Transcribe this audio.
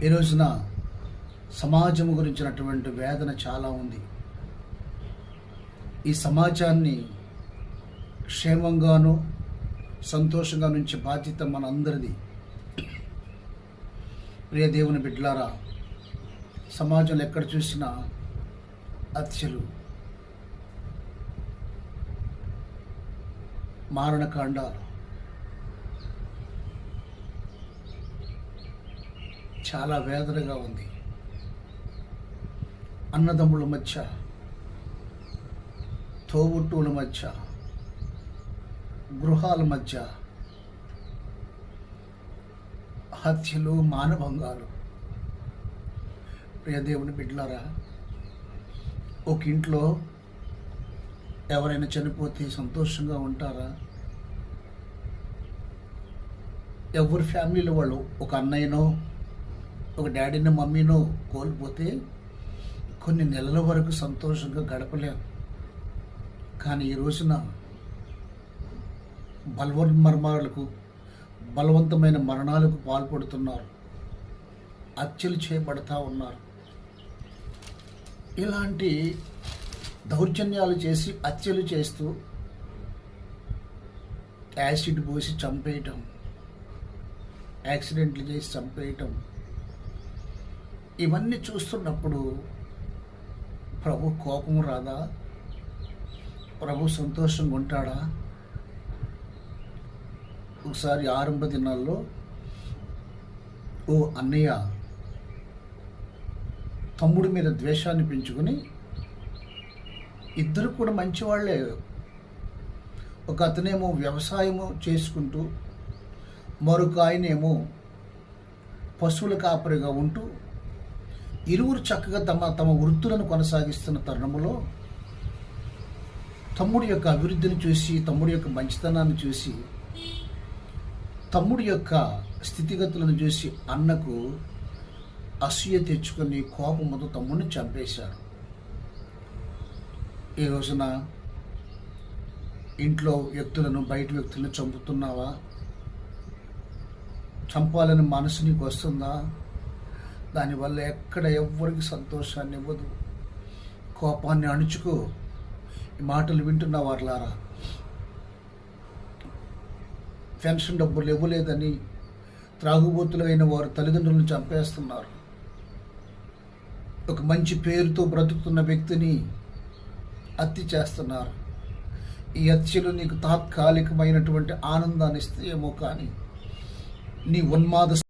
ఈ రోజున సమాజం గురించినటువంటి వేదన చాలా ఉంది. ఈ సమాజాన్ని క్షేమంగాను సంతోషంగా నుంచి బాధ్యత మనందరిది. ప్రియ దేవుని బిడ్డలారా, సమాజంలో ఎక్కడ చూసినా హత్యలు, మారణకాండాలు, చాలా వేదనగా ఉంది. అన్నదమ్ముల మధ్య, తోబుట్టువుల మధ్య, గృహాల మధ్య హత్యలు, మానభంగాలు. ప్రియ దేవుని బిడ్డలారా, ఒక ఇంట్లో ఎవరైనా చనిపోతే సంతోషంగా ఉంటారా? ఎవరి ఫ్యామిలీలో వాళ్ళు ఒక అన్నయ్యనో ఒక డాడీనో మమ్మీనో కోల్పోతే కొన్ని నెలల వరకు సంతోషంగా గడపలేం. కానీ ఈ రోజున బలవంతమైన మరణాలకు పాల్పడుతున్నారు, హత్యలు చేయబడతా ఉన్నారు. ఇలాంటి దౌర్జన్యాలు చేసి హత్యలు చేస్తూ యాసిడ్ పోసి చంపేయటం, యాక్సిడెంట్లు చేసి చంపేయటం, ఇవన్నీ చూస్తున్నప్పుడు ప్రభు కోపం రాదా? ప్రభు సంతోషంగా ఉంటాడా? ఒకసారి ఆరంభ దినాల్లో ఓ అన్నయ్య తమ్ముడి మీద ద్వేషాన్ని పెంచుకొని, ఇద్దరు కూడా మంచివాళ్లే, ఒక అతనేమో వ్యవసాయము చేసుకుంటూ మరొక ఆయనేమో పశువుల కాపరిగా ఉంటూ ఇరువురు చక్కగా తమ వృత్తులను కొనసాగిస్తున్న తరుణంలో తమ్ముడి యొక్క అభివృద్ధిని చూసి, తమ్ముడి యొక్క మంచితనాన్ని చూసి, తమ్ముడి యొక్క స్థితిగతులను చూసి అన్నకు అసూయ తెచ్చుకొని కోపంతో తమ్ముడిని చంపేశారు. ఈ రోజున ఇంట్లో వ్యక్తులను, బయట వ్యక్తులను చంపుతున్నావా? చంపాలని మనసు నీకు వస్తుందా? దానివల్ల ఎక్కడ ఎవ్వరికి సంతోషాన్ని ఇవ్వదు. కోపాన్ని అణుచుకో. ఈ మాటలు వింటున్న వారులారా, పెన్షన్ డబ్బులు ఇవ్వలేదని త్రాగుబోతులైన వారు తల్లిదండ్రులను చంపేస్తున్నారు. ఒక మంచి పేరుతో బ్రతుకుతున్న వ్యక్తిని హత్య చేస్తున్నారు. ఈ హత్యలు నీకు తాత్కాలికమైనటువంటి ఆనందాన్ని ఇస్తే ఏమో, కానీ నీ ఉన్మాద